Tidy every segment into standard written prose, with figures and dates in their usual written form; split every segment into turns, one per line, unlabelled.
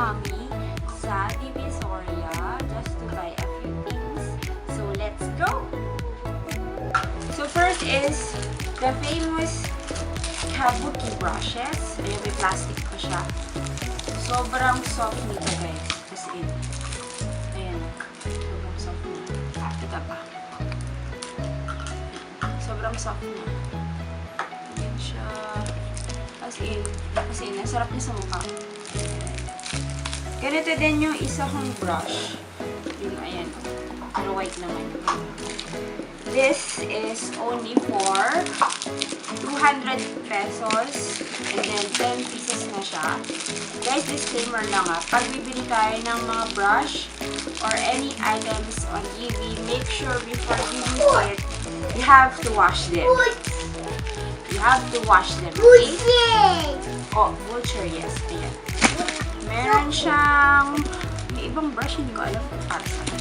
Mommy sa Divisoria just to buy a few things. So, let's go! So, first is the famous Kabuki brushes. Ayan, may plastic pa siya. Sobrang soft nito, guys. As in. Ayan. Sobrang soft nito. Ito pa. Sobrang soft niya. Ayan siya. As in, ang sarap niya sa mukha. Ganito din yung isa kong brush. Yung, ayan. Pero white naman. This is only for 200 pesos. And then, 10 pieces na siya. Guys, disclaimer lang pag bibili tayo ng mga brush or any items on GV, make sure before you use it, you have to wash them. You have to wash them, okay? Oh, Butcher, yes. Ayan. Meron siyang, may ibang brush, hindi ko alam kung para saan.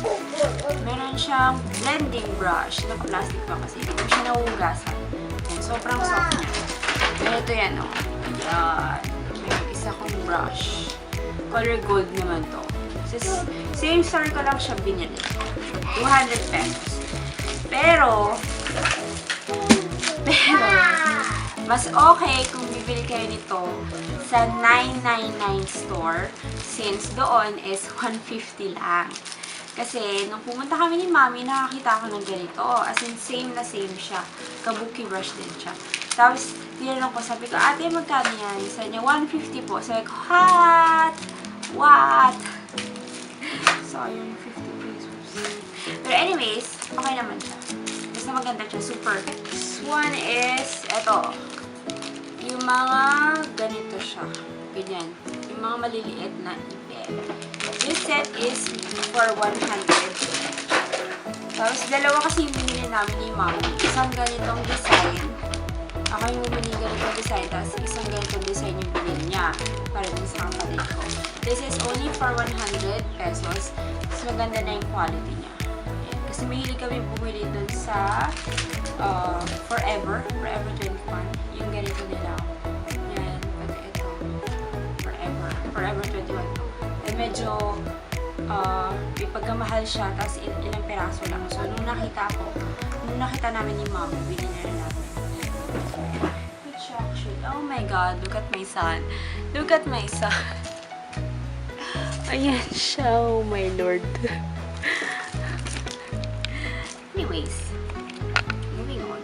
Meron siyang blending brush na plastic pa kasi. Hindi ko siya nahugasan. Ayan, sobrang soft niya. Ito yan, oh. Ayan. May isa kong brush. Color gold naman to. Same store ko lang siya binili. 200 pesos. Pero, mas okay kung bibili kayo nito sa 999 store since doon is 150 lang. Kasi, nung pumunta kami ni Mami, nakakita ko ng ganito. As in, same na same siya. Kabuki brush din siya. Tapos, tinanong ko, sabi ko, ate, magkano yan? Sabi niya, 150 po. Sabi ko, What? So, yung 50 pesos. Pero anyways, okay naman siya. Basta maganda siya. Super. This one is, eto. Yung mga ganito siya. Ganyan. Yung mga maliliit na ipel. This set is for 100. Tapos, dalawa kasi yung binili namin ni Mami. Isang ganitong design. Ako yung bumili ganitong design. Tapos, isang ganitong design yung binili niya. Para din sa kapatid ko. This is only for 100 pesos. Mas maganda na yung quality niya. Ayan. Kasi mahilig kami bumili dun sa Forever 21. Yung ganito nila. Yan. Pati ito. Forever 21 to. And medyo may pagkamahal siya. Tapos ilang peraso lang. So, nung nakita namin ni Mama, binili na namin. Good siya actually. Oh my God. Look at my son. Look at my son. Ayan siya. Oh my Lord. Anyways. Moving on.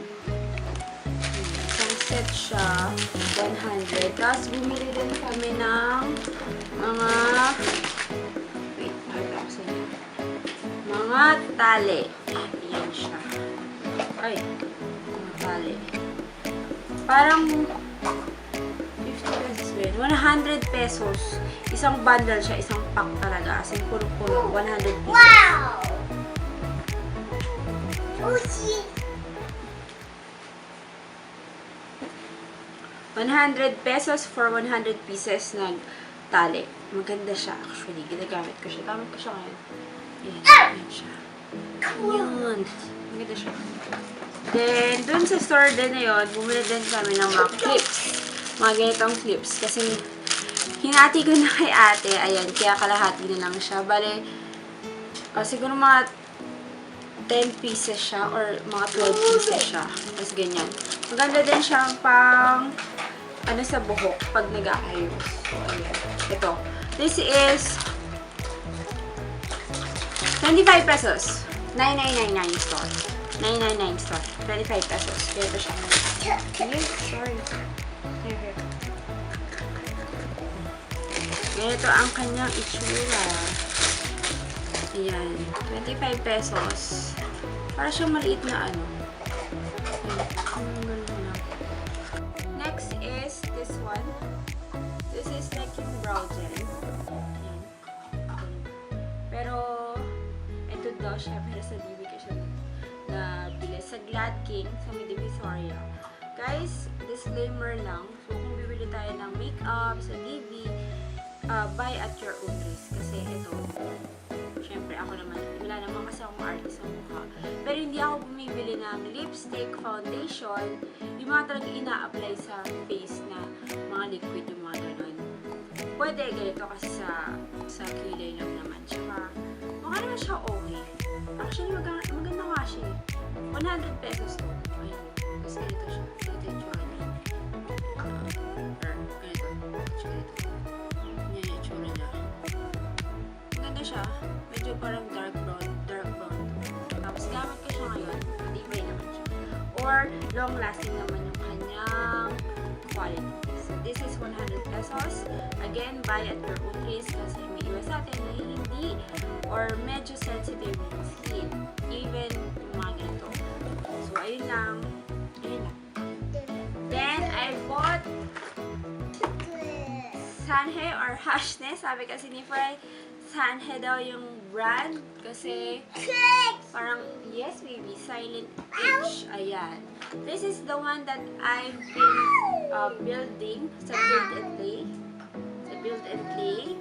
Sunset siya. 100. Tapos bumili din kami ng mga mga tali. Ayan siya. Ay. Mga tali. Parang 50 pesos ba yun? 100 pesos. Isang bundle siya, isang pack talaga. As in, puro-puro. 100 pieces.
Wow! Uchi!
100 pesos for 100 pieces ng tali. Maganda siya actually. Ginagamit ko siya. Gamit ko siya ngayon. Yan siya. Yan. Maganda siya. Then, dun sa store din na yun, bumili din kami ng mga clips. Mga ganitong clips. Kasi, hinati ko na kay ate. Ayan, kaya kalahati na lang siya. Bale, siguro mga 10 pieces siya or mga 12 pieces siya. Tapos ganyan. Maganda din siya pang sa buhok pag nag-aayos. So, ayan. Ito. This is 25 pesos. 9999 store. 999 store. 25 pesos. Kaya ito siya. Okay, sorry. Here. Ganito ang kanyang itsura. Ayan. 25 pesos. Para siyang maliit na ano. Next is this one. This is like yung brow gel. Ayan. Pero, ito daw siya. Pero sa DB ko siya nabili. Sa Glad King, sa Divisoria. Guys, disclaimer lang. So, kung bibili tayo ng makeup sa DB, buy at your own risk. Kasi ito, syempre ako naman, wala naman kasi akong artist sa mukha. Pero hindi ako bumibili ng lipstick, foundation, yung mga talagang ina-apply sa face na mga liquid, yung mga ganun. Pwede ganito kasi sa kilay lang naman. Tsaka, mukha naman siya okay. Actually, maganda nga siya. 100 pesos to. Ayun. Tapos ganito siya. Ganito yung tsura niya. Ganito. Yan yung tsura niya. Maganda siya. Medyo parang dark brown. Tapos gamit ko siya ngayon. Matibay naman siya. Or long-lasting naman yung kanyang quality. So, this is 100 pesos. Again, buy at your own risk kasi may iwas sa atin na hindi or medyo sensitive yung skin. Even yung mga ganito. So, ayun lang. Then, I bought Sanhe or Hashne. Sabi kasi ni Fry, Sanhe daw yung brand kasi parang, yes baby, silent H. Ayan. This is the one that I've been building sa Build and Play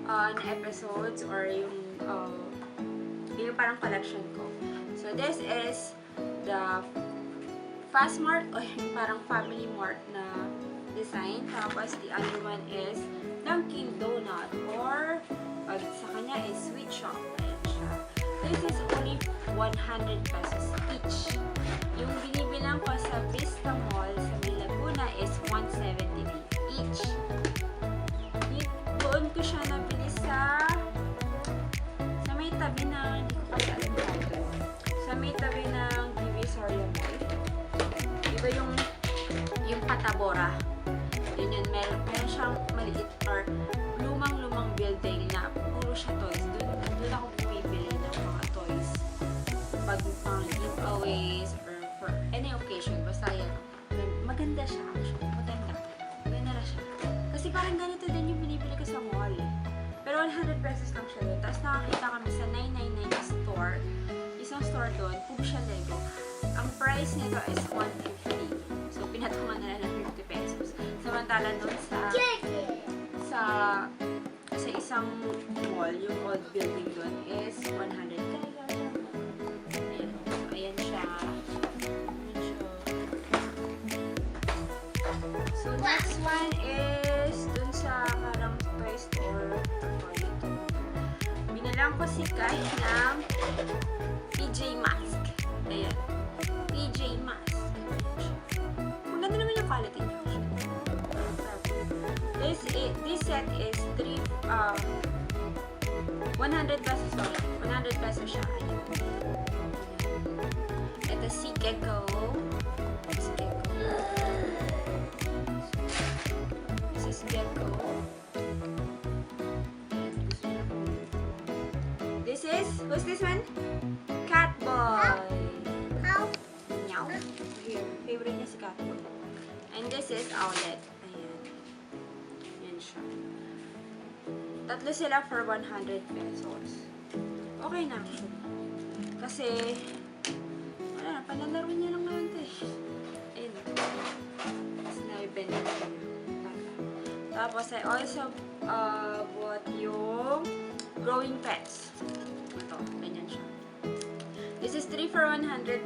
na episodes or yung parang collection ko. So this is the Fast Mart o yung parang Family Mart na design. Tapos the other one is Dunkin' Donut or sa kanya is Sweet Shop. Ayan siya. This is only 100 pesos each. Yung binibilang ko sa Vista Mall sa May Laguna is 170 each. Doon ko siya nabili sa may tabi ng, hindi ko kasi alam natin, sa may tabi ng Divisoria Mall. Iba yung Patabora. Yun, meron siyang maliit or lumang building na puro siya toys. Doon ako bumibili ng mga toys. Pag pang giveaways or for any occasion. Basta yan. Maganda siya actually. Maganda na siya. Kasi parang ganito din yung binibili ko sa mall. Pero 100 pesos lang siya doon. Tapos nakakita kami sa 999 store. Isang store doon. Puro siya Lego. Ang price nito is 150. So, pinatungan na lang ng 50 pesos. Samantala doon sa isang mall, yung old building doon is 100. Ayan. So, ayan siya. So, next one is dun sa parang toy store. Binalang ko si Kai ng PJ Mask. Ayan. PJ Mask. Maganda naman yung quality niya. This set is 100 pesos sorry. 100 pesos siya. Ayan. Ito si Gecko. This is Gecko. This is, who's this one? Catboy. Meow. Here, favorite niya si Catboy. And this is Owlet. Ayan. Yan siya. Tatlo sila for 100 pesos. Okay na. Kasi, wala na, panlalaro niya lang naman ito eh. Ayun. Tapos naibenta na. Tapos, I also bought yung Growing Pets. Ito, ganyan siya. This is 3 for 100.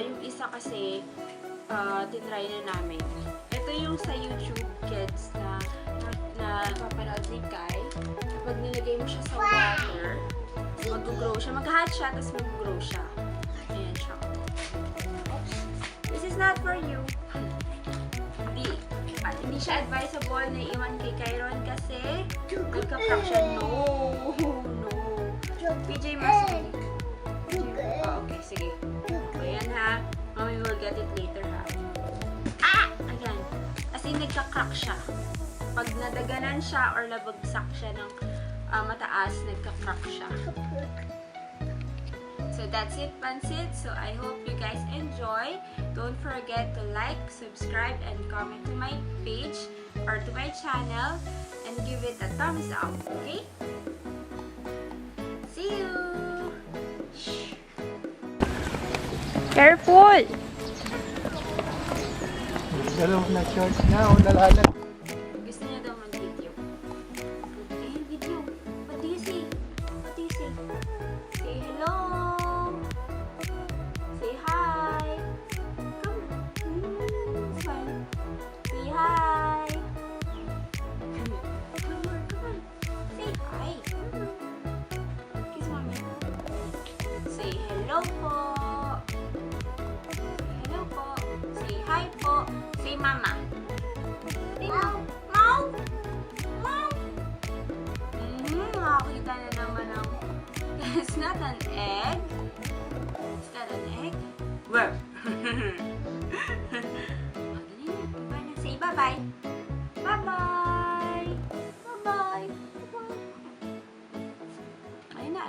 Yung isa kasi, tinry na namin. Ito yung sa YouTube Kids na papanood ni Kai. Pag nilagay mo siya sa water, mag-grow siya. Mag-hatch siya, tapos mag-grow siya. Ayan siya. Oops. This is not for you. Hindi siya advisable na iwan kay Kyron kasi nagka-crack siya. No. PJ Mask. Oh, okay, sige. Ayan ha. Mommy will get it later ha. Ayan. As in, nagka-crack siya. Pag nadaganan siya or nabagsak siya ng mataas, nagka-crack siya. So that's it, Pansit. So I hope you guys enjoy. Don't forget to like, subscribe, and comment to my page or to my channel and give it a thumbs up, okay? See you! Careful!
Dalawa na shorts na o nalalag.
Gusto niya daw mag-video. Say mama. Say mau. Mau. Mau. Nakakita na naman ng... It's not an egg. Is that an egg? Where? Say bye-bye. Bye-bye.